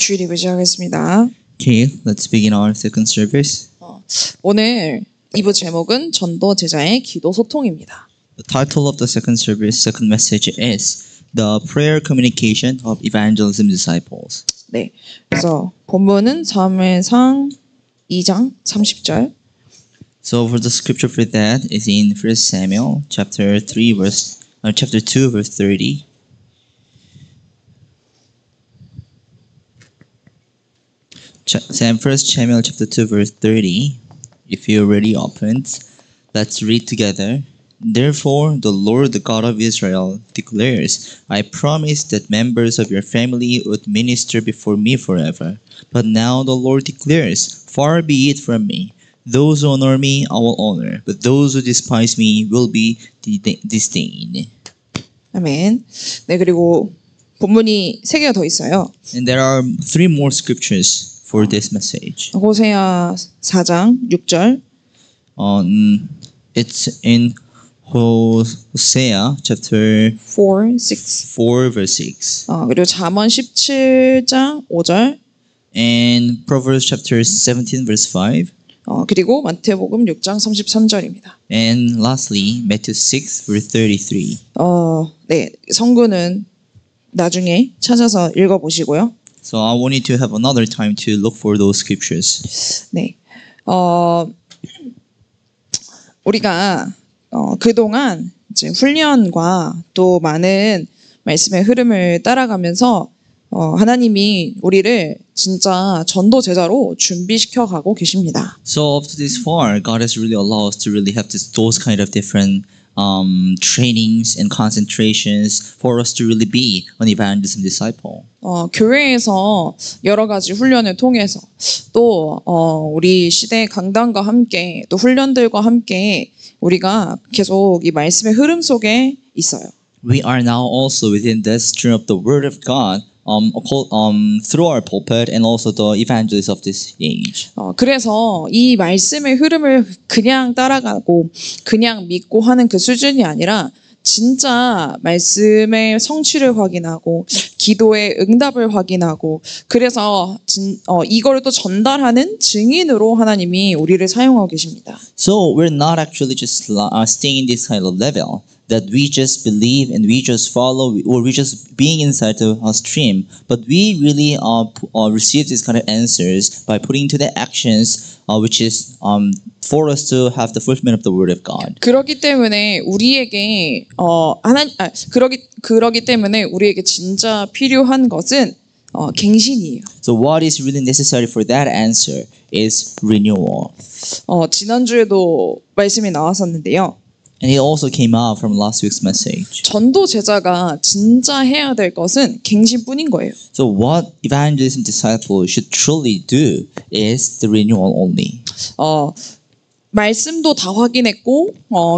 주일입을 시작하겠습니다. Okay, let's begin our second service. 오늘 2부 제목은 전도 제자의 기도 소통입니다. The title of the second service, second message is The Prayer Communication of Evangelism Disciples. 네, 그래서 본문은 사무엘상 2장 30절. So for the scripture for that is in 1 Samuel chapter 2 verse 30. First Samuel chapter 2 verse 30. If you already opened, let's read together. Therefore, the Lord, the God of Israel, declares, I promised that members of your family would minister before me forever. But now the Lord declares, far be it from me. Those who honor me, I will honor, but those who despise me will be disdained. 아멘. 네, 그리고 본문이 3개가 더 있어요. And there are 3 more scriptures for this message. 호세아 4장 6절. It's in Hosea chapter 4, 6. 4 verse 6 그리고 잠언 17장 5절. and Proverbs chapter 17 verse 5 그리고 마태복음 6장 33절입니다. and lastly Matthew 6 verse 33. 네, 성구는 나중에 찾아서 읽어보시고요. So I want you to have another time to look for those scriptures. 네, 우리가 그동안 이제 훈련과 또 많은 말씀의 흐름을 따라가면서 하나님이 우리를 진짜 전도 제자로 준비시켜 가고 계십니다. So up to this far, God has really allowed us to really have those kind of different trainings and concentrations for us to really be an evangelism disciple. 교회에서 여러 가지 훈련을 통해서 또 우리 시대 강단과 함께 또 훈련들과 함께 우리가 계속 이 말씀의 흐름 속에 있어요. We are now also within the stream of the Word of God through our pulpit and also the evangelists of this age. 그래서 이 말씀의 흐름을 그냥 따라가고 그냥 믿고 하는 그 수준이 아니라 진짜 말씀의 성취를 확인하고 기도의 응답을 확인하고 그래서 이거를 또 전달하는 증인으로 하나님이 우리를 사용하고 계십니다. So we're not actually just staying in this kind of level that we just believe and we just follow or we just being inside the stream, but we really receive these kind of answers by putting into the actions which is for us to have the fulfillment of the word of God. 그렇기 때문에 우리에게 그러기 때문에 우리에게 진짜 필요한 것은 갱신이에요. So what is really necessary for that answer is renewal. 지난주에도 말씀이 나왔었는데요. And it also came out from last week's message. 전도 제자가 진짜 해야 될 것은 갱신뿐인 거예요. So what evangelism disciples should truly do is the renewal only. 말씀도 다 확인했고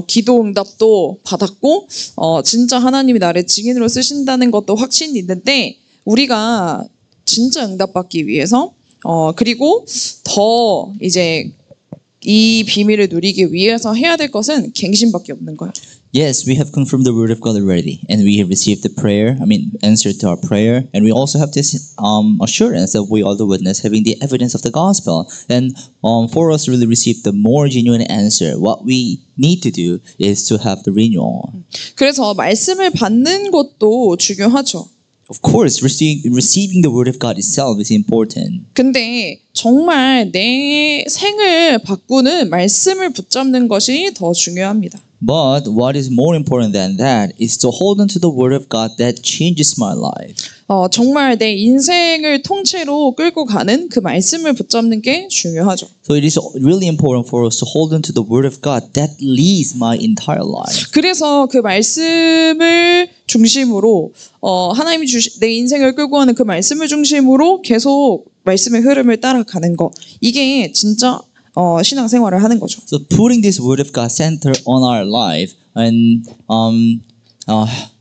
기도 응답도 받았고 진짜 하나님이 나를 증인으로 쓰신다는 것도 확신이 있는데 우리가 진짜 응답받기 위해서 그리고 더 이제 이 비밀을 누리기 위해서 해야 될 것은 갱신밖에 없는 거예요. Yes, we have confirmed the word of God already, and we have received the answer to our prayer, and we also have this assurance that we are the witness, having the evidence of the gospel. And for us to really receive the more genuine answer, what we need to do is to have the renewal. 그래서 말씀을 받는 것도 중요하죠. Of course, receiving the word of God itself is important. 근데 정말 내 생을 바꾸는 말씀을 붙잡는 것이 더 중요합니다. But what is more important than that is to hold on to the word of God that changes my life. 정말 내 인생을 통째로 끌고 가는 그 말씀을 붙잡는 게 중요하죠. So it is really important for us to hold on to the word of God that leads my entire life. 그래서 그 말씀을 중심으로 하나님이 내 인생을 끌고 가는 그 말씀을 중심으로 계속 말씀의 흐름을 따라가는 거 이게 진짜 신앙생활을 하는 거죠. So putting this word of God center on our life and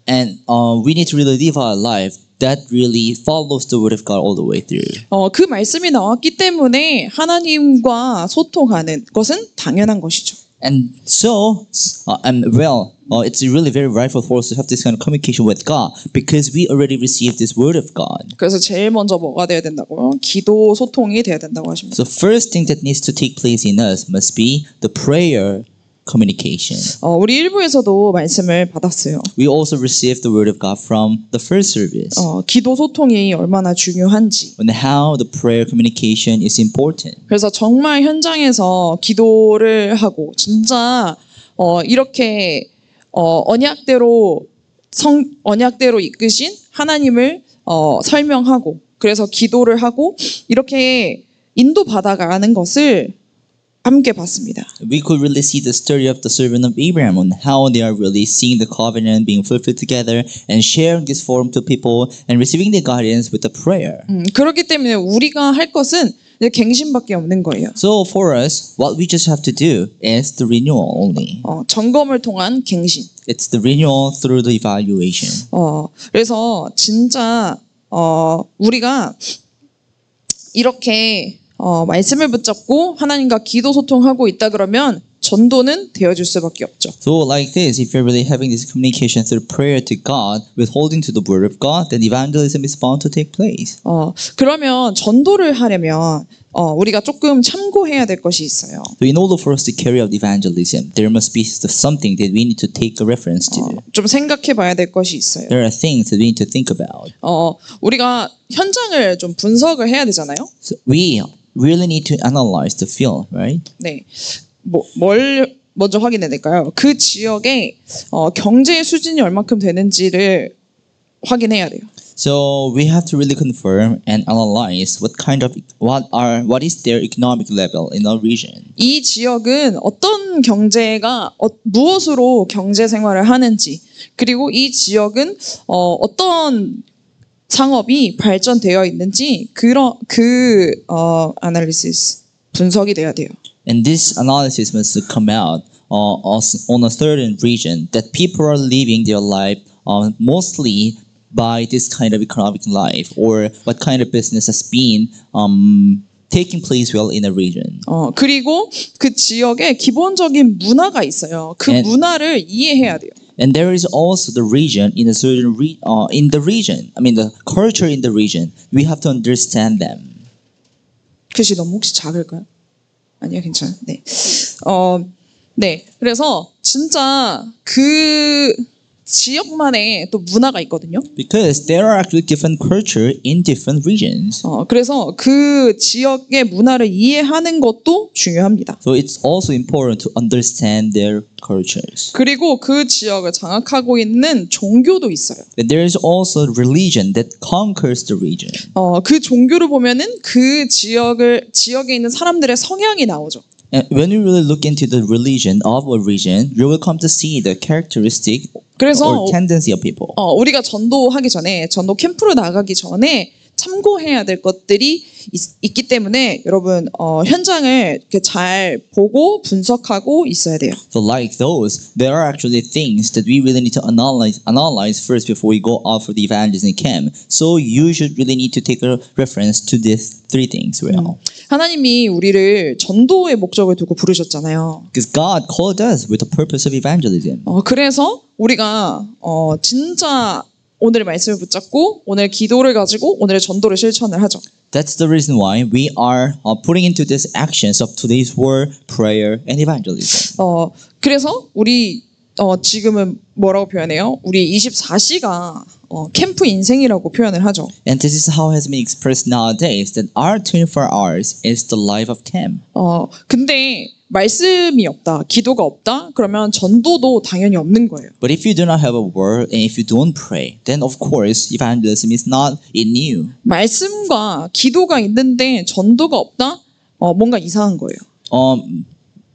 we need to really live our life that really follows the word of God all the way through. 그 말씀이 나왔기 때문에 하나님과 소통하는 것은 당연한 것이죠. And so, it's really very rightful for us to have this kind of communication with God because we already received this word of God. 그래서 제일 먼저 뭐가 돼야 된다고요? 기도 소통이 돼야 된다고 하십니다. So first thing that needs to take place in us must be the prayer communication. 우리 일부에서도 말씀을 받았어요. We also received the word of God from the first service 기도 소통이 얼마나 중요한지. on how the prayer communication is important. 그래서 정말 현장에서 기도를 하고 진짜 이렇게 언약대로 이끄신 하나님을 설명하고 그래서 기도를 하고 이렇게 인도받아가는 것을 함께 봤습니다. We could really see the story of the servant of Abraham on how they are really seeing the covenant being fulfilled together and sharing this forum to people and receiving the guidance with the prayer. 그렇기 때문에 우리가 할 것은 이제 갱신밖에 없는 거예요. So for us, what we just have to do is the renewal only. 점검을 통한 갱신. It's the renewal through the evaluation. 그래서 진짜 우리가 이렇게 말씀을 붙잡고 하나님과 기도 소통하고 있다 그러면 전도는 되어줄 수밖에 없죠. So like this, if you're really having this communication through prayer to God, with holding to the word of God, then evangelism is bound to take place. 그러면 전도를 하려면 우리가 조금 참고해야 될 것이 있어요. So in order for us to carry out evangelism, there must be something that we need to take a reference to. 좀 생각해봐야 될 것이 있어요. There are things that we need to think about. 우리가 현장을 좀 분석을 해야 되잖아요. So we really need to analyze the field, right? 네. 뭘 먼저 확인해야 될까요? 그 지역의 경제 수준이 얼마큼 되는지를 확인해야 돼요. So we have to really confirm and analyze what is their economic level in our region. 이 지역은 어떤 경제가 무엇으로 경제 생활을 하는지 그리고 이 지역은 어떤 상업이 발전되어 있는지 그 analysis 분석이 돼야 돼요. And this analysis must come out on a certain region that people are living their life mostly by this kind of economic life or what kind of business has been taking place well in a region. 그리고 그 지역에 기본적인 문화가 있어요. 그 문화를 이해해야 돼요. And there is also the region in a certain the culture in the region. We have to understand them. 글씨 너무 혹시 작을까요? 아니요, 괜찮아요. 네. 네. 그래서 진짜 그 지역만의 또 문화가 있거든요. Because there are actually different culture in different regions. 그래서 그 지역의 문화를 이해하는 것도 중요합니다. So it's also important to understand their cultures. 그리고 그 지역을 장악하고 있는 종교도 있어요. But there is also religion that conquers the region. 그 종교를 보면은 그 지역에 있는 사람들의 성향이 나오죠. And when you really look into the religion of a region, you will come to see the characteristic 그래서 or tendency of people. 우리가 전도하기 전에 전도 캠프로 나가기 전에 참고해야 될 것들이 있기 때문에 여러분 현장을 이렇게 잘 보고 분석하고 있어야 돼요. So like those, there are actually things that we really need to analyze first before we go out for the evangelism camp. So you should really need to take a reference to these three things well. 하나님이 우리를 전도의 목적을 두고 부르셨잖아요. Because God called us with the purpose of evangelism. 그래서 우리가 진짜 오늘 말씀을 붙잡고 오늘 기도를 가지고 오늘의 전도를 실천을 하죠. That's the reason why we are putting into these actions of today's word, prayer, and evangelism. 그래서 우리 지금은 뭐라고 표현해요? 우리 24시가 캠프 인생이라고 표현을 하죠. And this is how it has been expressed nowadays that our 24 hours is the life of camp. 근데 말씀이 없다, 기도가 없다, 그러면 전도도 당연히 없는 거예요. But if you do not have a word and if you don't pray, then of course evangelism is not in you. 말씀과 기도가 있는데 전도가 없다? 뭔가 이상한 거예요.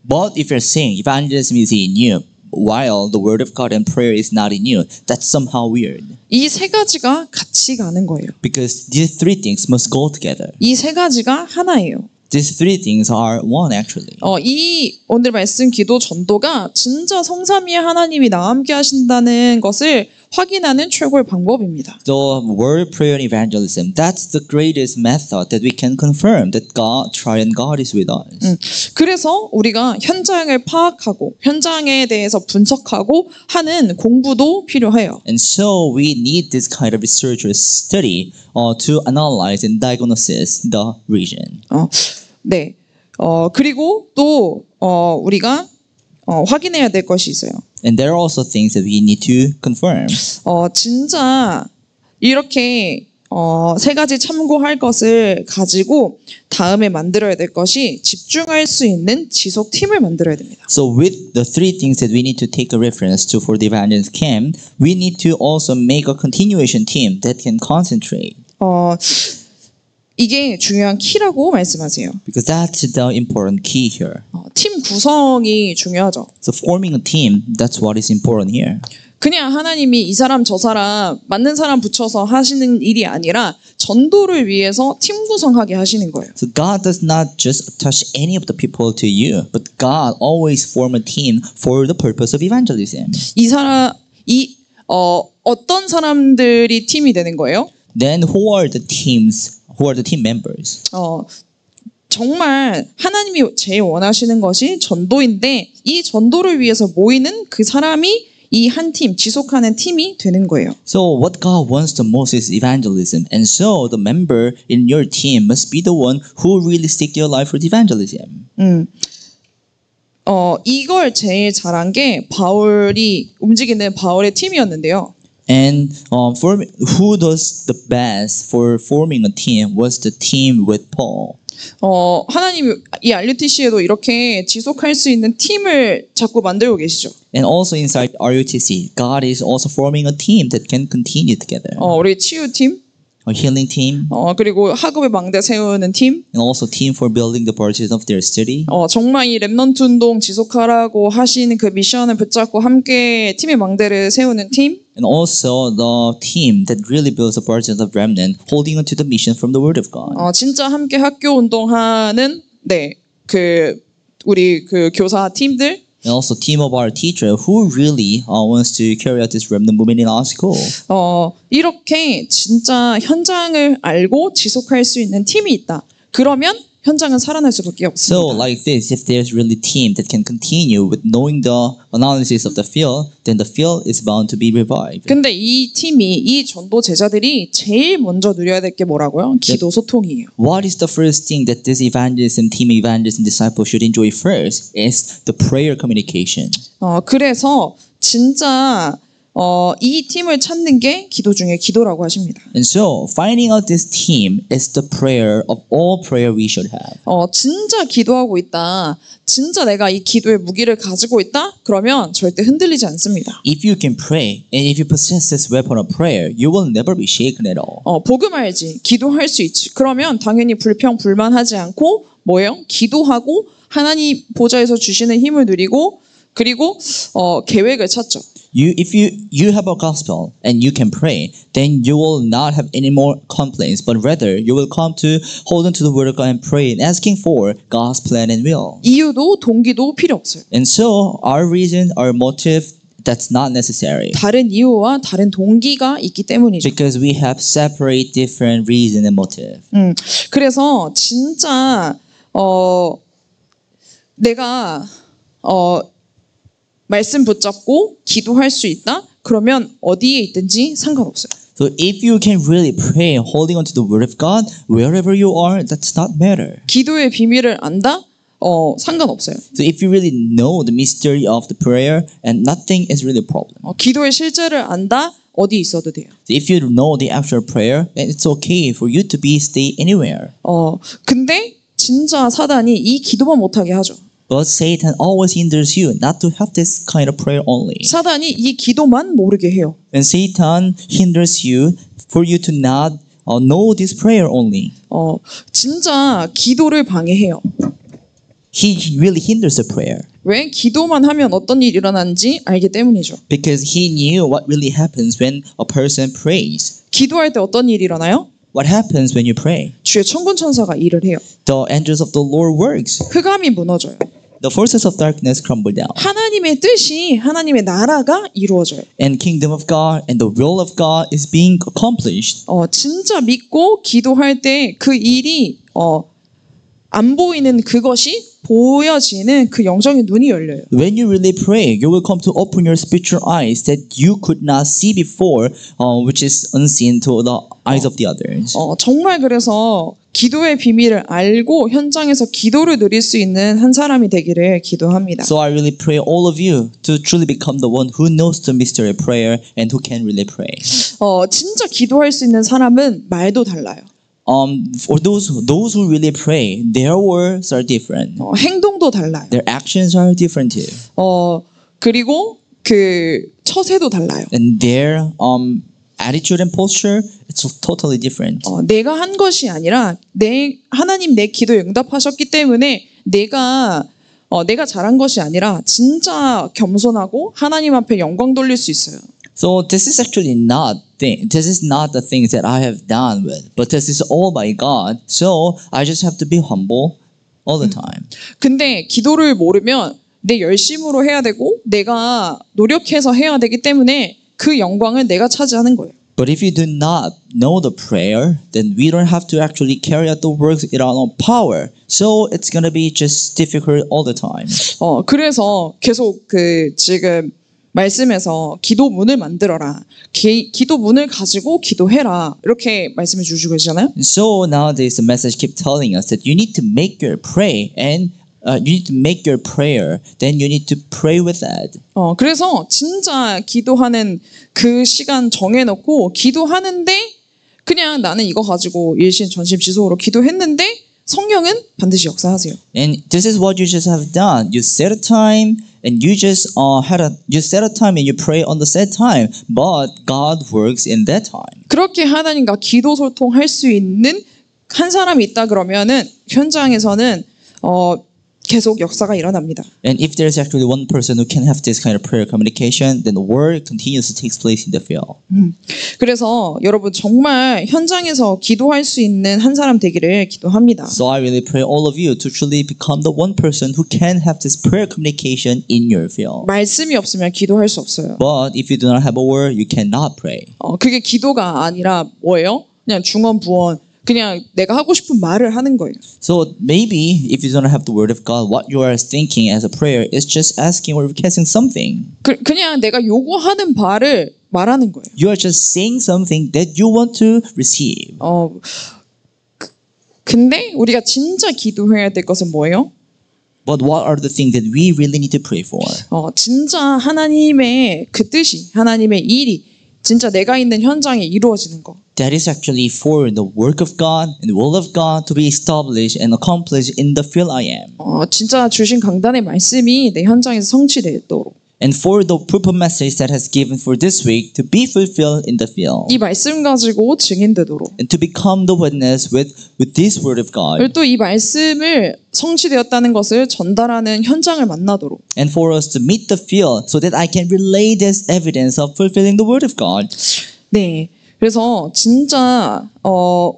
But if you're saying evangelism is in you, while the word of God and prayer is not in you, that's somehow weird. 이 세 가지가 같이 가는 거예요. Because these three things must go together. 이 세 가지가 하나예요. These three things are one actually. 이 오늘 말씀 기도 전도가 진짜 성삼위의 하나님이 나와 함께 하신다는 것을 확인하는 최고의 방법입니다. The word prayer and evangelism, that's the greatest method that we can confirm that God, triune God is with us. 그래서 우리가 현장을 파악하고 현장에 대해서 분석하고 하는 공부도 필요해요. And so we need this kind of research or study to analyze and diagnose the region. 네. 그리고 또 우리가 확인해야 될 것이 있어요. And there are also things that we need to confirm. 진짜 이렇게 세 가지 참고할 것을 가지고 다음에 만들어야 될 것이 집중할 수 있는 지속팀을 만들어야 됩니다. So with the three things that we need to take a reference to for the evangelist camp, we need to also make a continuation team that can concentrate. 이게 중요한 키라고 말씀하세요. Because that's the important key here. 팀 구성이 중요하죠. So forming a team, that's what is important here. 그냥 하나님이 이 사람 저 사람 맞는 사람 붙여서 하시는 일이 아니라 전도를 위해서 팀 구성하게 하시는 거예요. So God does not just attach any of the people to you, but God always form a team for the purpose of evangelism. 어떤 사람들이 팀이 되는 거예요? Then who are the teams? Who are the team members? 정말 하나님이 제일 원하시는 것이 전도인데 이 전도를 위해서 모이는 그 사람이 이 한 팀, 지속하는 팀이 되는 거예요. So what God wants the most is evangelism. And so the member in your team must be the one who really stick their life for the evangelism. 이걸 제일 잘한 게 바울이 움직이는 바울의 팀이었는데요. And who does the best for forming a team was the team with Paul. 하나님이 이 RUTC에도 이렇게 지속할 수 있는 팀을 자꾸 만들고 계시죠. And also inside RUTC, God is also forming a team that can continue together. 우리 치유팀, A healing team, 그리고 학업의 망대 세우는 팀, and also team for building the budget of their study. 정말 이 렘넌트 운동 지속하라고 하시는 그 미션을 붙잡고 함께 팀의 망대를 세우는 팀, And also the team that really builds the budget of remnant, holding on to the mission from the Word of God. 진짜 함께 학교 운동하는 우리 그 교사 팀들. And also team of our teacher who really wants to carry out this remnant movement in our school. 이렇게 진짜 현장을 알고 지속할 수 있는 팀이 있다. 그러면 현장은 살아날 수밖에 없습니다. So like this, if there's really team that can continue with knowing the analysis of the field, then the field is bound to be revived. 근데 이 팀이 이 전도 제자들이 제일 먼저 누려야 될 게 뭐라고요? 기도 소통이에요. What is the first thing that this evangelism team, evangelism disciple should enjoy first is the prayer communication. 그래서 진짜 이 팀을 찾는 게 기도 중에 기도라고 하십니다. And so finding out this team is the prayer of all prayer we should have. 진짜 기도하고 있다. 진짜 내가 이 기도의 무기를 가지고 있다. 그러면 절대 흔들리지 않습니다. If you can pray and if you possess this weapon of prayer, you will never be shaken at all. 복음 알지. 기도할 수 있지. 그러면 당연히 불평불만하지 않고 뭐예요? 기도하고 하나님 보좌에서 주시는 힘을 누리고 그리고 계획을 찾죠. If you have a gospel and you can pray, then you will not have any more complaints, but rather you will come to hold on to the word of God and pray and asking for God's plan and will. 이유도 동기도 필요 없어요. And so our reason, our motive, that's not necessary. 다른 이유와 다른 동기가 있기 때문이죠. Because we have separate different reason and motive. 그래서 진짜 내가 말씀 붙잡고 기도할 수 있다? 그러면 어디에 있든지 상관없어요. So if you can really pray holding on to the word of God, wherever you are, that's not matter. 기도의 비밀을 안다? 상관없어요. So if you really know the mystery of the prayer, and nothing is really a problem. 기도의 실제를 안다? 어디 있어도 돼요. So if you know the actual prayer, then it's okay for you to stay anywhere. 근데 진짜 사단이 이 기도만 못하게 하죠. But Satan always hinders you not to have this kind of prayer only. 사단이 이 기도만 모르게 해요. And Satan hinders you for you to not know this prayer only. 진짜 기도를 방해해요. He really hinders the prayer. 왜? 기도만 하면 어떤 일이 일어나는지 알기 때문이죠. Because he knew what really happens when a person prays. 기도할 때 어떤 일이 일어나요? What happens when you pray? 주의 천군 천사가 일을 해요. The angels of the Lord works. 흑암이 무너져요. the forces of darkness crumble down, 하나님의 뜻이 하나님의 나라가 이루어져요. and kingdom of God and the will of God is being accomplished. 진짜 믿고 기도할 때 그 일이 안 보이는 그것이 보여지는 그 영적인 눈이 열려요. When you really pray, you will come to open your spiritual eyes that you could not see before, which is unseen to the eyes of the others. 정말 그래서 기도의 비밀을 알고 현장에서 기도를 누릴 수 있는 한 사람이 되기를 기도합니다. So I really pray all of you to truly become the one who knows the mystery of prayer and who can really pray. 진짜 기도할 수 있는 사람은 말도 달라요. For those who really pray, their words are different. 행동도 달라요. Their actions are different too. 그리고 그 처세도 달라요. And their attitude and posture, it's totally different. 내가 한 것이 아니라 하나님 내 기도에 응답하셨기 때문에 내가 잘한 것이 아니라 진짜 겸손하고 하나님 앞에 영광 돌릴 수 있어요. So this is actually not the things that I have done with, but this is all by God. So I just have to be humble all the time. 근데 기도를 모르면 내 열심으로 해야 되고 내가 노력해서 해야 되기 때문에 그 영광을 내가 차지하는 거예요. But if you do not know the prayer, then we don't have to actually carry out the works in our own power. So it's gonna be just difficult all the time. 그래서 계속 지금 말씀에서 기도문을 만들어라. 기도문을 가지고 기도해라. 이렇게 말씀해 주시고 계시잖아요. So nowadays the message keeps telling us that you need to make your prayer and you need to make your prayer. Then you need to pray with that. 그래서 진짜 기도하는 그 시간 정해놓고 기도하는데 그냥 나는 이거 가지고 일신전심지속으로 기도했는데 성령은 반드시 역사하세요. And this is what you just have done. You set a time and you just you set a time and you pray on the set time, but God works in that time. 그렇게 하나님과 기도 소통할 수 있는 한 사람이 있다 그러면은 현장에서는 계속 역사가 일어납니다. And if there's actually one person who can have this kind of prayer communication, then the work continues to take place in the field. 그래서 여러분 정말 현장에서 기도할 수 있는 한 사람 되기를 기도합니다. So I really pray all of you to truly become the one person who can have this prayer communication in your field. 말씀이 없으면 기도할 수 없어요. But if you do not have a word, you cannot pray. 그게 기도가 아니라 뭐예요? 그냥 중언부언. 그냥 내가 하고 싶은 말을 하는 거예요. So maybe if you don't have the word of God, what you are thinking as a prayer is just asking or requesting something. 그냥 내가 요구하는 바를 말하는 거예요. You are just saying something that you want to receive. 근데 우리가 진짜 기도해야 될 것은 뭐예요? But what are the things that we really need to pray for? 진짜 하나님의 그 뜻이, 하나님의 일이 진짜 내가 있는 현장에 이루어지는 거. That is actually for the work of God and the will of God to be established and accomplished in the field I am. 진짜 주신 강단의 말씀이 내 현장에서 성취되도록. And for the purpose message that has given for this week to be fulfilled in the field. 이 말씀 가지고 증인되도록. And to become the witness with this word of God. 또 이 말씀을 성취되었다는 것을 전달하는 현장을 만나도록. And for us to meet the field so that I can relay this evidence of fulfilling the word of God. 네. 그래서 진짜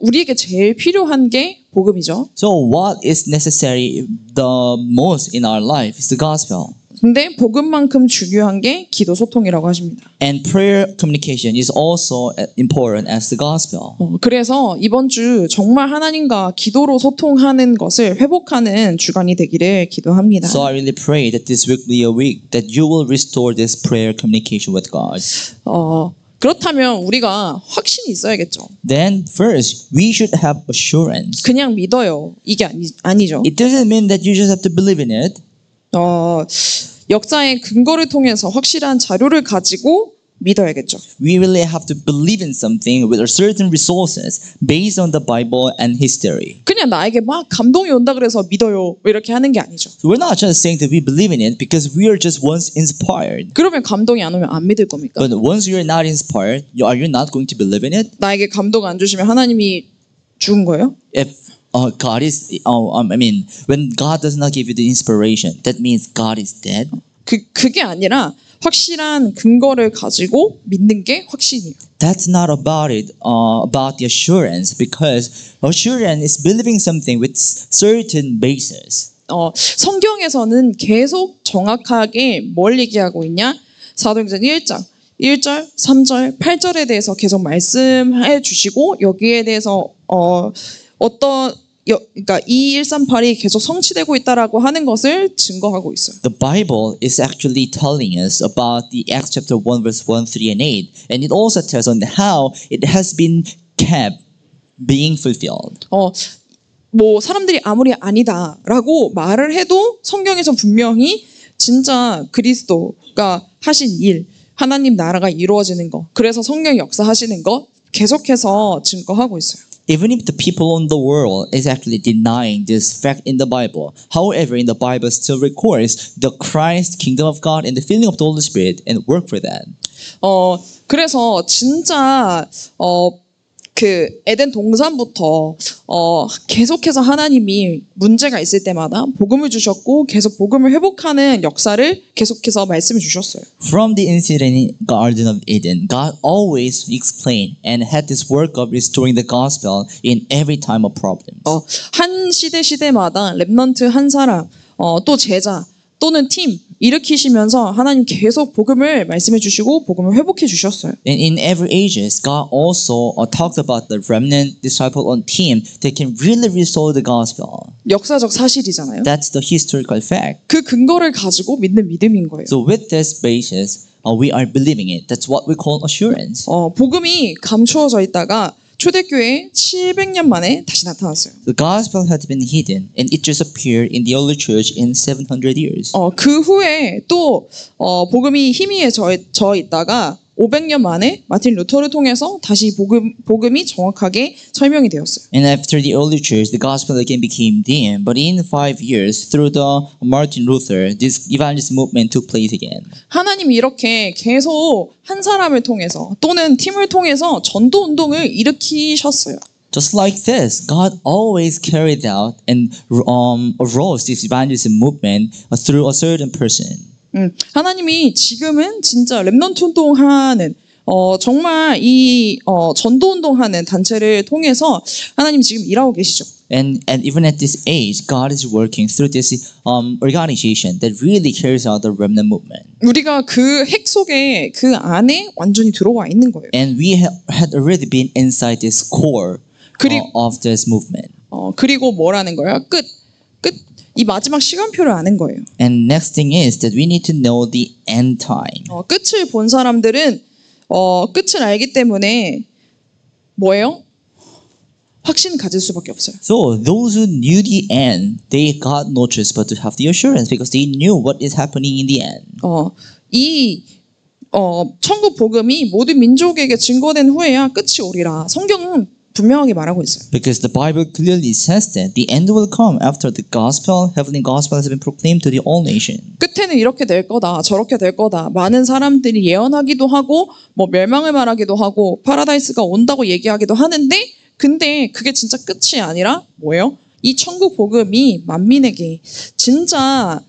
우리에게 제일 필요한 게 복음이죠. So what is necessary the most in our life is the gospel. 근데 복음만큼 중요한 게 기도 소통이라고 하십니다. And prayer communication is also important as the gospel. 그래서 이번 주 정말 하나님과 기도로 소통하는 것을 회복하는 주간이 되기를 기도합니다. So I really pray that this week be a week that you will restore this prayer communication with God. 그렇다면 우리가 확신이 있어야겠죠. Then first, we should have assurance. 그냥 믿어요. 이게 아니죠. It doesn't mean that you just have to believe in it. 역사의 근거를 통해서 확실한 자료를 가지고 믿어야겠죠. We really have to believe in something with certain resources based on the Bible and history. 그냥 나에게 막 감동이 온다 그래서 믿어요. 이렇게 하는 게 아니죠. So we're not just saying that we believe in it because we are just once inspired. 그러면 감동이 안 오면 안 믿을 겁니까? But once you're not inspired, are you not going to believe in it? 나에게 감동 안 주시면 하나님이 죽은 거예요? If God is, when God does not give you the inspiration, that means God is dead. 그게 아니라 확실한 근거를 가지고 믿는 게 확신이에요. That's not about it, about the assurance, because assurance is believing something with certain basis. 성경에서는 계속 정확하게 뭘 얘기하고 있냐? 사도행전 1장 1절, 3절, 8절에 대해서 계속 말씀해 주시고 여기에 대해서 그러니까 2138이 계속 성취되고 있다라고 하는 것을 증거하고 있어요. The Bible is actually telling us about the Acts chapter 1 verse 1, 3, and 8. And it also tells on how it has been kept being fulfilled. 뭐 사람들이 아무리 아니다라고 말을 해도 성경에서 분명히 진짜 그리스도가 하신 일, 하나님 나라가 이루어지는 거, 그래서 성령 역사하시는 거 계속해서 증거하고 있어요. Even if the people in the world is actually denying this fact in the Bible, however, in the Bible still records the Christ, kingdom of God, and the filling of the Holy Spirit, and work for that. 그래서 진짜 그 에덴 동산부터 계속해서 하나님이 문제가 있을 때마다 복음을 주셨고 계속 복음을 회복하는 역사를 계속해서 말씀해 주셨어요. From the incident in Garden of Eden, God always explained and had this work of restoring the gospel in every time of problems. 한 시대마다 렘넌트 한 사람, 또 제자 또는 팀 일으키시면서 하나님 계속 복음을 말씀해 주시고 복음을 회복해 주셨어요. And in every ages, God also talked about the remnant disciple on team that can really restore the gospel. 역사적 사실이잖아요. That's the historical fact. 그 근거를 가지고 믿는 믿음인 거예요. So with this basis, we are believing it. That's what we call assurance. 복음이 감추어져 있다가 초대교회에 700년 만에 다시 나타났어요. The gospel had been hidden and it just appeared in the early church in 700 years. 그 후에 또 복음이 희미해 져 있다가 500년 만에 마틴 루터를 통해서 다시 복음이 정확하게 설명이 되었어요. And after the early church, the gospel again became dim. But in 5 years, through the Martin Luther, this evangelist movement took place again. 하나님이 이렇게 계속 한 사람을 통해서 또는 팀을 통해서 전도 운동을 일으키셨어요. Just like this, God always carried out and arose this evangelism movement through a certain person. 하나님이 지금은 진짜 렘넌트 운동하는 정말 이 전도 운동하는 단체를 통해서 하나님 지금 일하고 계시죠. And even at this age, God is working through this organization that really carries out the remnant movement. 우리가 그 핵 속에 그 안에 완전히 들어와 있는 거예요. And we had already been inside this core of this movement. 그리고 뭐라는 거예요? 끝. 이 마지막 시간표를 아는 거예요. And next thing is that we need to know the end time. 끝을 본 사람들은 끝을 알기 때문에 뭐예요? 확신 가질 수밖에 없어요. So those who knew the end, they got no choice but to have the assurance because they knew what is happening in the end. 천국 복음이 모든 민족에게 증거된 후에야 끝이 오리라. 성경은 분명하게 말하고 있어요. Because the Bible clearly says that the end will come after the gospel, heavenly gospel has been proclaimed to the all nation. 끝에는 이렇게 될 거다, 저렇게 될 거다. 많은 사람들이 예언하기도 하고, 뭐 멸망을 말하기도 하고, 파라다이스가 온다고 얘기하기도 하는데, 근데 그게 진짜 끝이 아니라 뭐예요? 이 천국 복음이 만민에게 진짜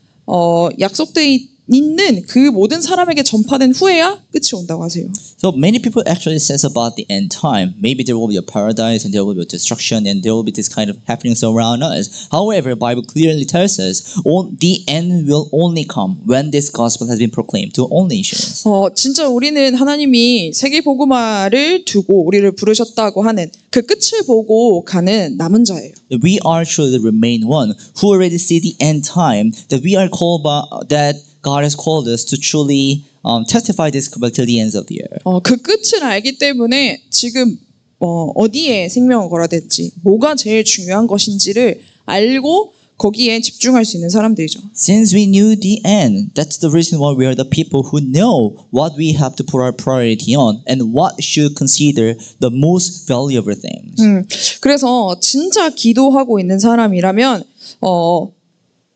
약속돼 있는 그 모든 사람에게 전파된 후에야 끝이 온다고 하세요. So many people actually says about the end time. Maybe there will be a paradise and there will be a destruction and there will be this kind of happenings around us. However, the Bible clearly tells us the end will only come when this gospel has been proclaimed to all nations. 진짜 우리는 하나님이 세계 복음화를 두고 우리를 부르셨다고 하는 그 끝을 보고 가는 남은 자예요. We are truly the remain one who already see the end time that we are called by that God has called us to truly testify this till the ends of the earth. 그 끝을 알기 때문에 지금 어디에 생명을 걸어야 될지, 뭐가 제일 중요한 것인지를 알고 거기에 집중할 수 있는 사람들이죠. Since we knew the end, that's the reason why we are the people who know what we have to put our priority on and what should consider the most valuable things. 그래서 진짜 기도하고 있는 사람이라면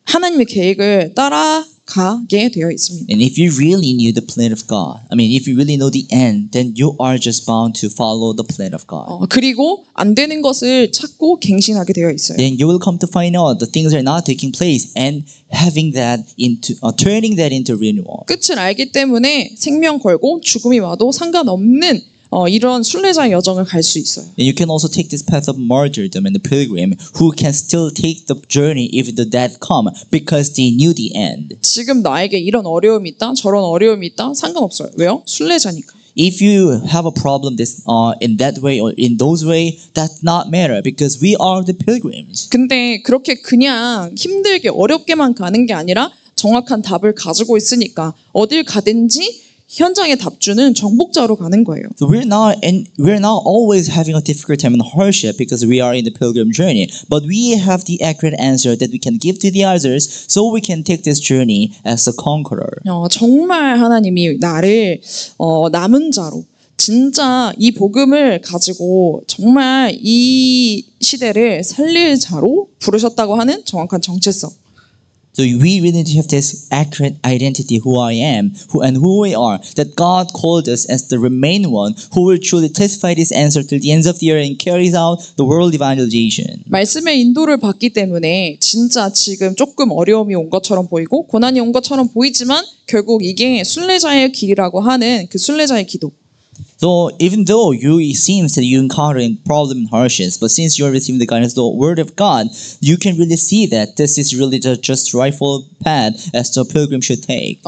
하나님의 계획을 따라가게 되어 있습니다. And if you really knew the plan of God, if you really know the end, then you are just bound to follow the plan of God. 그리고 안 되는 것을 찾고 갱신하게 되어 있어요. Then you will come to find out the things are not taking place and having that into turning that into renewal. 끝을 알기 때문에 생명 걸고 죽음이 와도 상관없는 이런 순례자의 여정을 갈 수 있어요. And you can also take this path of martyrdom and the pilgrim who can still take the journey even though death come because they knew the end. 지금 나에게 이런 어려움이 있다, 저런 어려움이 있다, 상관없어요. 왜요? 순례자니까. If you have a problem in that way or in those way, that's not matter because we are the pilgrims. 근데 그렇게 그냥 힘들게 어렵게만 가는 게 아니라 정확한 답을 가지고 있으니까 어딜 가든지 현장의 답주는 정복자로 가는 거예요. So we're not always having a difficult time and hardship because we are in the pilgrim journey, but we have the accurate answer that we can give to the others, so we can take this journey as a conqueror. 정말 하나님이 나를 남은 자로 진짜 이 복음을 가지고 정말 이 시대를 살릴 자로 부르셨다고 하는 정확한 정체성. So we really need to have this accurate identity, who I am, who we are, that God called us as the remain one who will truly testify this answer till the ends of the earth and carries out the world evangelization. 말씀의 인도를 받기 때문에 진짜 지금 조금 어려움이 온 것처럼 보이고 고난이 온 것처럼 보이지만 결국 이게 순례자의 길이라고 하는 그 순례자의 기도. So even though it seems that you encounter problem and hardships, but since you are receiving the guidance, the word of God, you can really see that this is really the just rightful path as the pilgrim should take.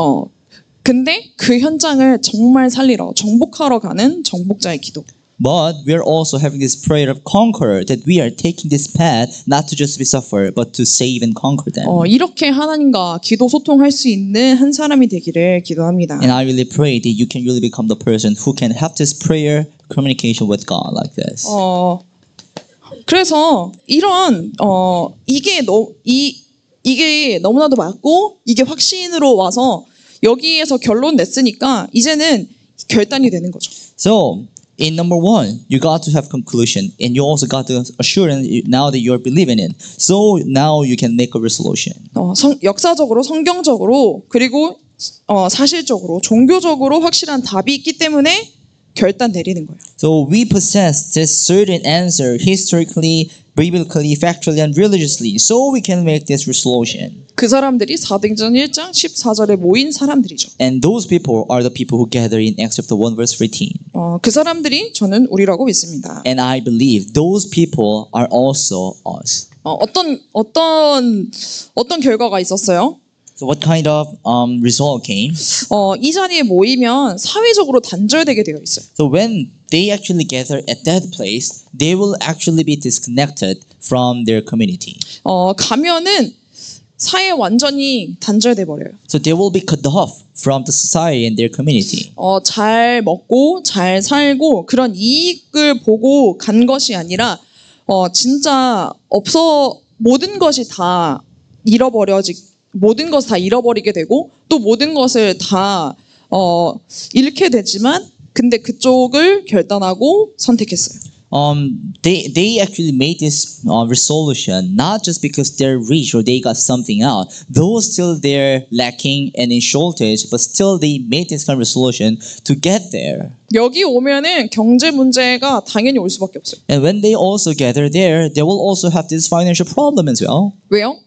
근데 그 현장을 정말 살리러 정복하러 가는 정복자의 기도. But we are also having this prayer of conqueror, that we are taking this path not to just be suffer, but to save and conquer them. 이렇게 하나님과 기도 소통할 수 있는 한 사람이 되기를 기도합니다. And I really pray that you can really become the person who can have this prayer communication with God like this. 그래서 이런 이게 너무나도 맞고 이게 확신으로 와서 여기에서 결론 냈으니까 이제는 결단이 되는 거죠. So in number one, you got to have conclusion, and you also got the assurance now that you're believing in. So now you can make a resolution. 역사적으로, 성경적으로, 그리고 사실적으로, 종교적으로 확실한 답이 있기 때문에 결단 내리는 거예요. So we possess this certain answer historically, biblically, factually, and religiously. So we can make this resolution. 그 사람들이 사도행전 1장 14절에 모인 사람들이죠. And those people are the people who gather in Acts chapter 1 verse 13. 그 사람들이 저는 우리라고 믿습니다. And I believe those people are also us. 어떤 결과가 있었어요? So what kind of result came? 이 자리에 모이면 사회적으로 단절되게 되어 있어요. So when they actually gather at that place, they will actually be disconnected from their community. 가면은 사회 완전히 단절돼 버려요. So they will be cut off from the society and their community. 잘 먹고 잘 살고 그런 이익을 보고 간 것이 아니라 진짜 모든 것이 다 모든 것을 다 잃어버리게 되고 또 모든 것을 다 잃게 되지만 근데 그쪽을 결단하고 선택했어요. They actually made this resolution not just because they're rich or they got something out. Though still they're lacking and in shortage, but still they made this kind of resolution to get there. 여기 오면은 경제 문제가 당연히 올 수밖에 없어요. And when they also gather there, they will also have this financial problem as well. 왜요?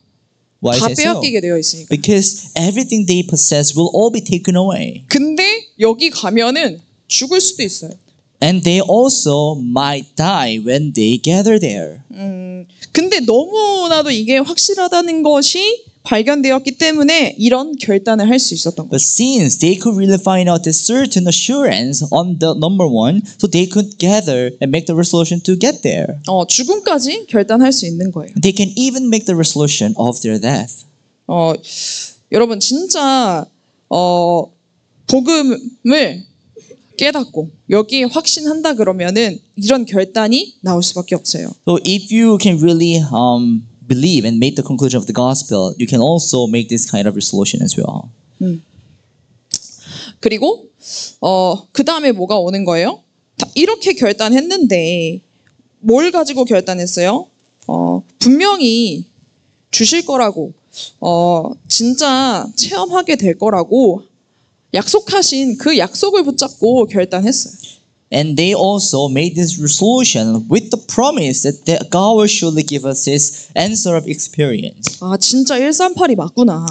Why 다 is it so? 빼앗기게 되어 있으니까. Because everything they possess will all be taken away. 근데 여기 가면은 죽을 수도 있어요. And they also might die when they gather there. 근데 너무나도 이게 확실하다는 것이 발견되었기 때문에 이런 결단을 할 수 있었던 But 거죠. since they could really find out this certain assurance on the number one, so they could gather and make the resolution to get there. 죽음까지 결단할 수 있는 거예요. They can even make the resolution of their death. 여러분 진짜 복음을 깨닫고 여기에 확신한다 그러면은 이런 결단이 나올 수밖에 없어요. So if you can really believe and make the conclusion of the gospel, you can also make this kind of resolution as well. 그리고 그 다음에 뭐가 오는 거예요? 이렇게 결단했는데 뭘 가지고 결단했어요? 분명히 주실 거라고 진짜 체험하게 될 거라고 약속하신 그 약속을 붙잡고 결단했어요. And they also made this resolution with the promise that God will surely give us His answer of experience. 진짜 138이 맞구나.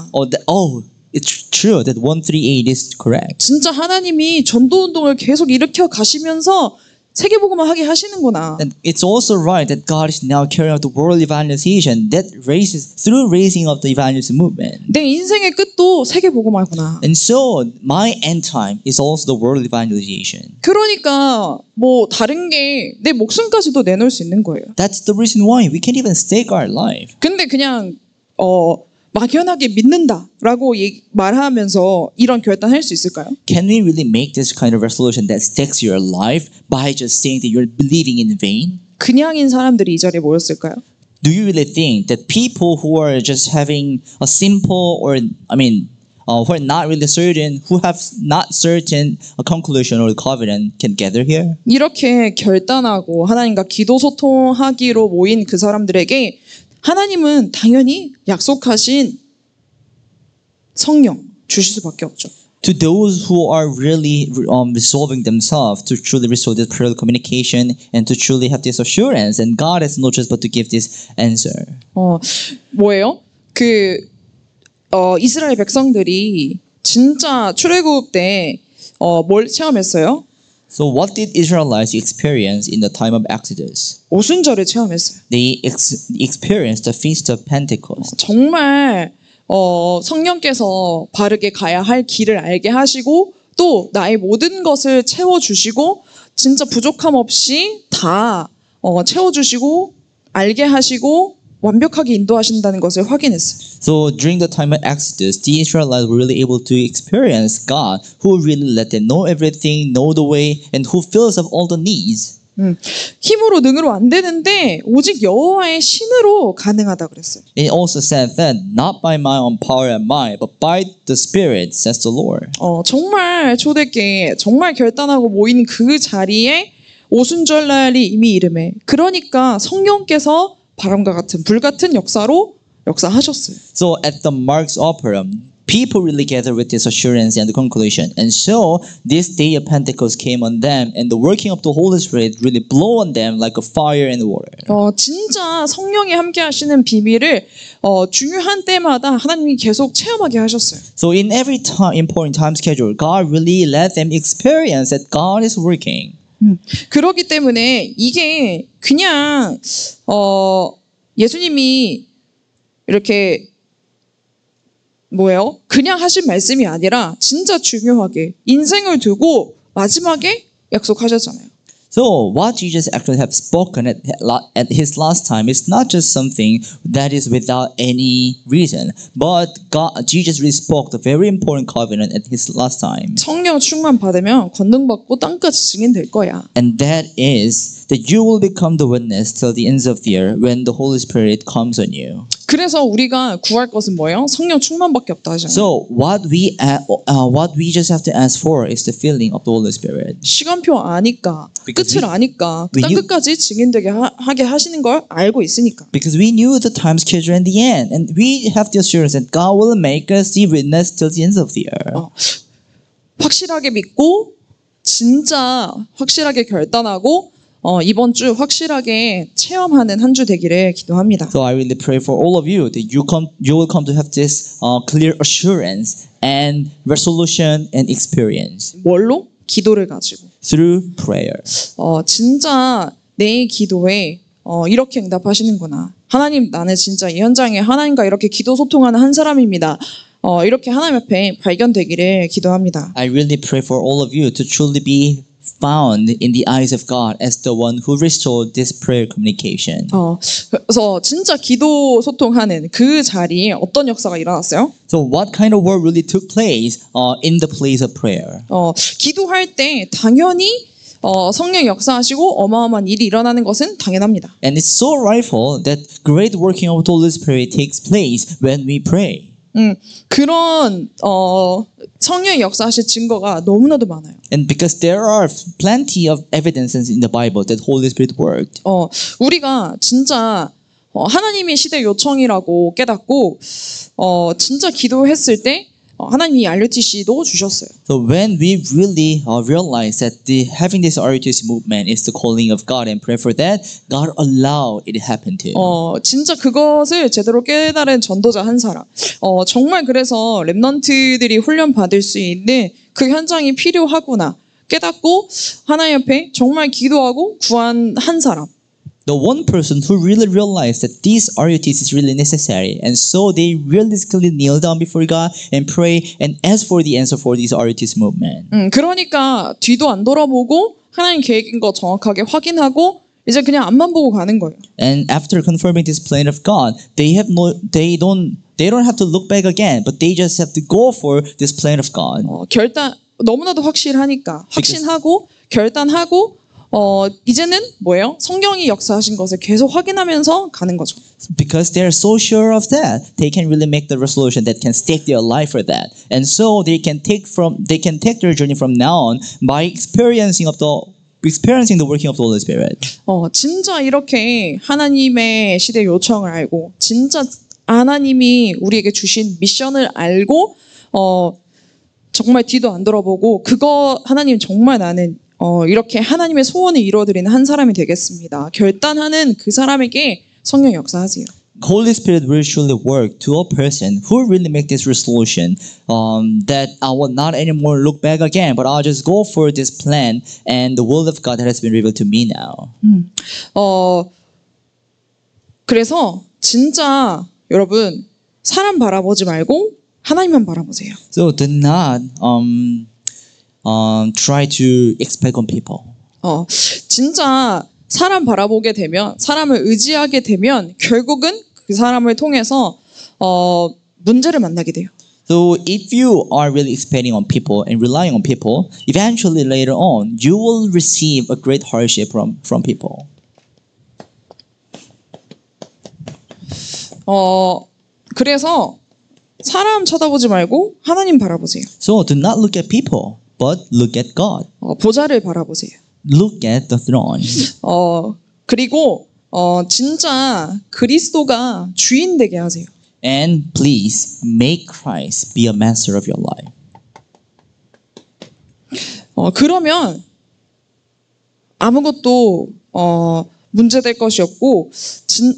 it's true that 138 is correct. 진짜 하나님이 전도 운동을 계속 일으켜 가시면서 세계복음화 하게 하시는구나. And it's also right that God is now carrying out the world evangelization that raises through raising of the evangelism movement. 내 인생의 끝도 세계복음화구나. And so my end time is also the world evangelization. 그러니까 뭐 다른 게 내 목숨까지도 내놓을 수 있는 거예요. That's the reason why we can't even stake our life. 근데 그냥 막연하게 믿는다라고 말하면서 이런 결단할 수 있을까요? Can we really make this kind of resolution that stakes your life by just saying that you're believing in vain? 그냥인 사람들이 이 자리에 모였을까요? Do you really think that people who are just having a simple who are not really certain, who have not certain a conclusion or covenant can gather here? 이렇게 결단하고 하나님과 기도 소통하기로 모인 그 사람들에게 하나님은 당연히 약속하신 성령 주실 수밖에 없죠. To those who are really resolving themselves to truly restore this prayer communication and to truly have this assurance, and God has no choice but to give this answer. 뭐예요? 이스라엘 백성들이 진짜 출애굽 때 뭘 체험했어요? So what did Israelites experience in the time of Exodus? 오순절을 체험했어요. They experienced the feast of Pentecost. 정말 성령께서 바르게 가야 할 길을 알게 하시고 또 나의 모든 것을 채워주시고 진짜 부족함 없이 다 채워주시고 알게 하시고 완벽하게 인도하신다는 것을 확인했어요. So during the time of Exodus, the Israelites were really able to experience God who really let them know everything, know the way, and who fills up all the needs. 힘으로 능으로 안 되는데 오직 여호와의 신으로 가능하다 그랬어요. It also said that not by my own power and might, but by the Spirit, says the Lord. 정말 초대교회 정말 결단하고 모인 그 자리에 오순절날이 이미 이름에 그러니까 성령께서 바람과 같은 불 같은 역사로 역사하셨어요. So at the Mark's Opera, people really gathered with this assurance and the conclusion. And so this day of Pentecost came on them, and the working of the Holy Spirit really blew on them like a fire and water. 진짜 성령이 함께 하시는 비밀을 중요한 때마다 하나님이 계속 체험하게 하셨어요. So in every important time schedule, God really let them experience that God is working. 그렇기 때문에 이게 그냥 예수님이 이렇게 그냥 하신 말씀이 아니라 진짜 중요하게 인생을 두고 마지막에 약속하셨잖아요. So what Jesus actually have spoken at his last time is not just something that is without any reason, but Jesus really spoke the very important covenant at his last time. 성령 충만 받으면 권능받고 땅까지 증인될 거야. And that is that you will become the witness till the ends of the earth when the Holy Spirit comes on you. 그래서 우리가 구할 것은 뭐예요? 성령 충만밖에 없다 하잖아요. So what we just have to ask for is the filling of the Holy Spirit. 시간표 아니까 끝을 아니까 땅 끝까지 증인되게 하게 하시는 걸 알고 있으니까. Because we knew the time schedule and the end, and we have the assurance that God will make us the witness till the ends of the earth. 확실하게 믿고 진짜 확실하게 결단하고 이번 주 확실하게 체험하는 한 주 되기를 기도합니다. So I really pray for all of you that you will come to have this clear assurance and resolution and experience. 뭘로? 기도를 가지고. Through prayer. 진짜 내 기도에 이렇게 응답하시는구나. 하나님, 나는 진짜 이 현장에 하나님과 이렇게 기도 소통하는 한 사람입니다. 이렇게 하나님 앞에 발견되기를 기도합니다. I really pray for all of you to truly be found in the eyes of God as the one who restored this prayer communication. 그래서 진짜 기도 소통하는 그 자리에 어떤 역사가 일어났어요? So what kind of work really took place in the place of prayer? 기도할 때 당연히 성령 역사하시고 어마어마한 일이 일어나는 것은 당연합니다. And it's so rightful that great working of the Holy Spirit takes place when we pray. 그런 성령의 역사하실 증거가 너무나도 많아요. And because there are plenty of evidences in the Bible that Holy Spirit worked. 우리가 진짜 하나님의 시대 요청이라고 깨닫고 진짜 기도했을 때 하나님이 RUTC도 주셨어요. So when we really realize that having this RUTC movement is the calling of God and pray for that, God allow it to happen too. 진짜 그것을 제대로 깨달은 전도자 한 사람. 정말 그래서 랩넌트들이 훈련 받을 수 있는 그 현장이 필요하구나 깨닫고 하나님 앞에 정말 기도하고 구한 한 사람. The one person who really realized that these RUTs is really necessary, and so they realistically kneel down before God and pray and ask for the answer for this RUTs movement. 그러니까 뒤도 안 돌아보고 하나님 계획인 거 정확하게 확인하고 이제 그냥 앞만 보고 가는 거예요. And after confirming this plan of God, they don't have to look back again, but they just have to go for this plan of God. 결단 너무나도 확실하니까 확신하고 결단하고 이제는 뭐예요? 성경이 역사하신 것을 계속 확인하면서 가는 거죠. Because they are so sure of that, they can really make the resolution that can stake their life for that, and so they can take their journey from now on by experiencing the working of the Holy Spirit. 진짜 이렇게 하나님의 시대 요청을 알고 진짜 하나님이 우리에게 주신 미션을 알고 정말 뒤도 안 돌아보고 그거 하나님 정말 나는 이렇게 하나님의 소원을 이루어드리는 한 사람이 되겠습니다. 결단하는 그 사람에게 성령 역사하세요. Holy Spirit will surely work to a person who really make this resolution that I will not anymore look back again, but I'll just go for this plan and the will of God that has been revealed to me now. 그래서 진짜 여러분 사람 바라보지 말고 하나님만 바라보세요. So do not try to expect on people. 진짜 사람 바라보게 되면 사람을 의지하게 되면 결국은 그 사람을 통해서 문제를 만나게 돼요. So if you are really expecting on people and relying on people, eventually later on you will receive a great hardship from people. 그래서 사람 쳐다보지 말고 하나님 바라보세요. So do not look at people, but look at God. 보좌를 바라보세요. Look at the throne. 그리고 진짜 그리스도가 주인 되게 하세요. And please make Christ be a master of your life. 그러면 아무것도 문제될 것이 없고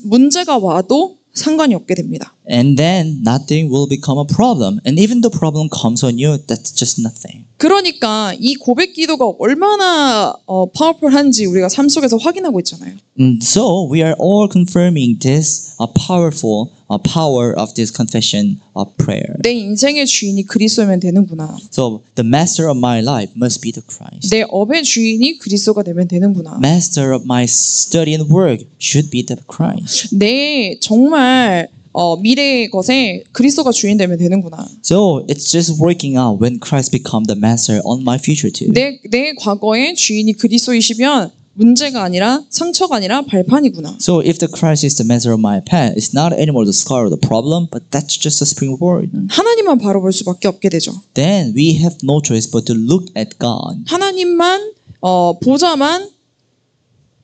문제가 와도 상관이 없게 됩니다. And then nothing will become a problem. And even the problem comes on you, that's just nothing. 그러니까 이 고백 기도가 얼마나 파워풀한지 우리가 삶 속에서 확인하고 있잖아요. And so we are all confirming this powerful power of this confession of prayer. 내 인생의 주인이 그리스도면 되는구나. So the master of my life must be the Christ. 내 업의 주인이 그리스도가 되면 되는구나. Master of my study and work should be the Christ. 내 정말 미래의 것에 그리스도가 주인 되면 되는구나. So it's just working out when Christ become the master on my future too. 내 과거의 주인이 그리스도이시면 문제가 아니라 상처가 아니라 발판이구나. So if the Christ is the master of my path, it's not anymore the scar or the problem, but that's just a springboard. 하나님만 바라볼 수밖에 없게 되죠. Then we have no choice but to look at God. 하나님만 보좌만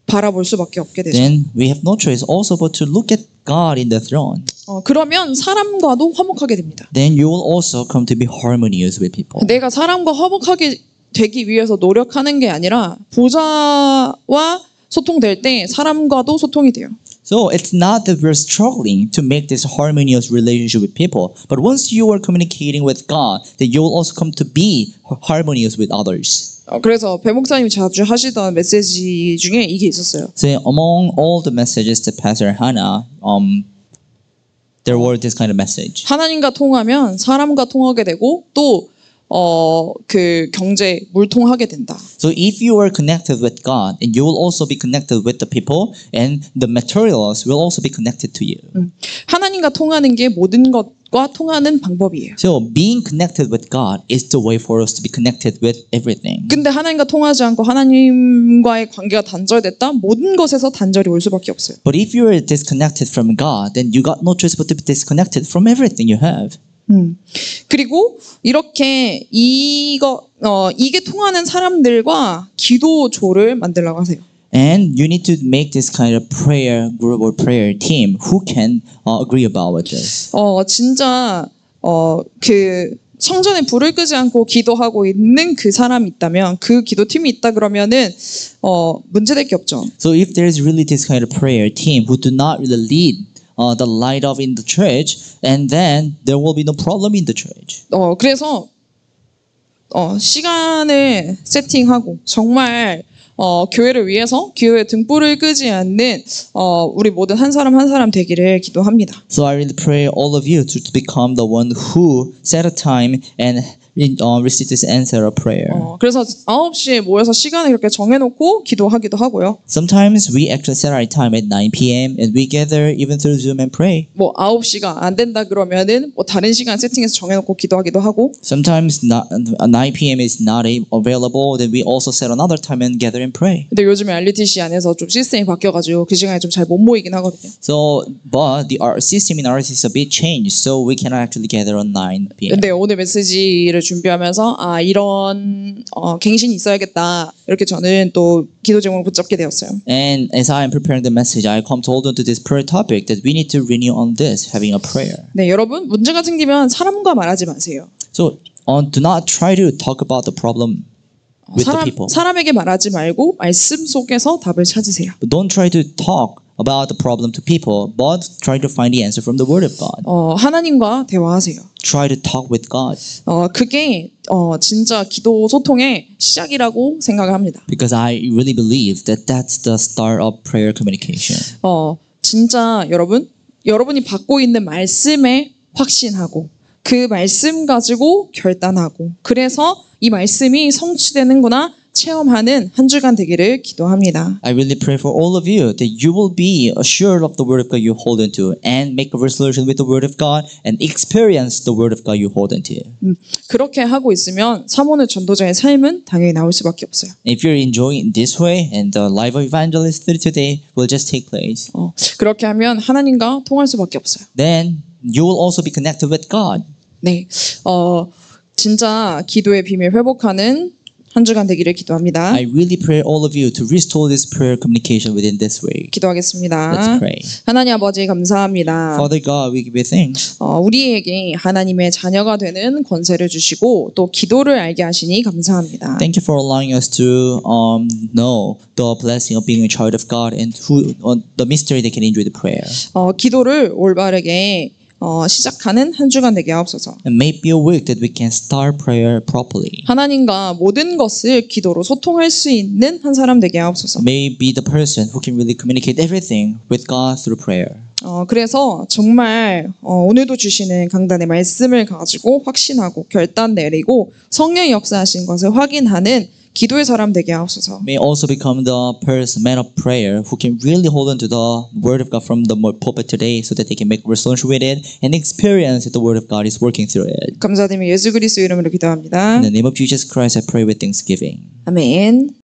바라볼 수밖에 없게 되죠. Then we have no choice also but to look at God in the throne. 그러면 사람과도 화목하게 됩니다. Then you will also come to be harmonious with people. 내가 사람과 화목하게 되기 위해서 노력하는 게 아니라 보좌와 소통될 때 사람과도 소통이 돼요. So it's not that we're struggling to make this harmonious relationship with people, but once you are communicating with God, then you will also come to be harmonious with others. 그래서 배 목사님이 자주 하시던 메시지 중에 이게 있었어요. So among all the messages that Pastor Hannah, there were this kind of message. 하나님과 통하면 사람과 통하게 되고 또 그 경제 물통하게 된다. So if you are connected with God, and you will also be connected with the people, and the materials will also be connected to you. 하나님과 통하는 게 모든 것과 통하는 방법이에요. So being connected with God is the way for us to be connected with everything. 근데 하나님과 통하지 않고 하나님과의 관계가 단절됐다? 모든 것에서 단절이 올 수밖에 없어요. But if you are disconnected from God, then you got no choice but to be disconnected from everything you have. 그리고 이렇게 이게 통하는 사람들과 기도조를 만들라고 하세요. And you need to make this kind of prayer group or prayer team who can agree about with this. 진짜 그 성전에 불을 끄지 않고 기도하고 있는 그 사람이 있다면 그 기도팀이 있다 그러면은 문제될 게 없죠. So if there is really this kind of prayer team who do not really lead the light of in the church, and then there will be no problem in the church. 그래서 시간을 세팅하고 정말 교회를 위해서 교회 등불을 끄지 않는 우리 모든 한 사람 한 사람 되기를 기도합니다. So I really pray all of you to become the one who set a time and receive this answer of prayer. 그래서 9시에 모여서 시간을 그렇게 정해놓고 기도하기도 하고요. Sometimes we actually set our time at 9 p.m. and we gather even through Zoom and pray. 9시가 안 된다 그러면은 다른 시간 세팅해서 정해놓고 기도하기도 하고. Sometimes 9 p.m. is not available, then we also set another time and gather and pray. 근데 요즘에 RUTC 안에서 좀 시스템이 바뀌어가지고 그 시간에 좀 잘 못 모이긴 하거든요. So, but our system in RT is a bit changed, so we cannot actually gather on 9 p.m. 근데 오늘 메시지를 준비하면서 이런 갱신이 있어야겠다 이렇게 저는 또 기도 제목을 붙잡게 되었어요. And as I am preparing the message, I come to hold on to this prayer topic that we need to renew on this, having a prayer. 네, 여러분 문제가 생기면 사람과 말하지 마세요. So, do not try to talk about the problem with the people. 사람에게 말하지 말고 말씀 속에서 답을 찾으세요. But don't try to talk about the problem to people, but try to find the answer from the Word of God. 하나님과 대화하세요. Try to talk with God. 그게 진짜 기도 소통의 시작이라고 생각을 합니다. Because I really believe that that's the start of prayer communication. 진짜 여러분이 받고 있는 말씀에 확신하고 그 말씀 가지고 결단하고 그래서 이 말씀이 성취되는구나 체험하는 한 주간 되기를 기도합니다. I really pray for all of you that you will be assured of the Word of God you hold into and make a resolution with the Word of God and experience the Word of God you hold into. 그렇게 하고 있으면 사모는 전도자의 삶은 당연히 나올 수밖에 없어요. If you're enjoying it this way, and the life of evangelist today will just take place, 그렇게 하면 하나님과 통할 수밖에 없어요. then you will also be connected with God. 네, 진짜 기도의 비밀 회복하는 한 주간 되기를 기도합니다. I really pray all of you to restore this prayer communication within this way. 기도하겠습니다. Let's pray. 하나님 아버지 감사합니다. Father God, we give you thanks. 우리에게 하나님의 자녀가 되는 권세를 주시고 또 기도를 알게 하시니 감사합니다. Thank you for allowing us to know the blessing of being a child of God and the mystery that can enjoy the prayer. 기도를 올바르게 시작하는 한 주간 되게 하옵소서. And may it be a week that we can start prayer properly. 하나님과 모든 것을 기도로 소통할 수 있는 한 사람 되게 하옵소서. May be the person who can really communicate everything with God through prayer. 그래서 정말 오늘도 주시는 강단의 말씀을 가지고 확신하고 결단 내리고 성령의 역사하신 것을 확인하는 기도의 사람 되게 하옵소서. May also become the person, man of prayer, who can really hold on to the Word of God from the pulpit today so that they can make resolution with it and experience that the Word of God is working through it. 감사드리며 예수 그리스도 이름으로 기도합니다. In the name of Jesus Christ, I pray with thanksgiving. 아멘.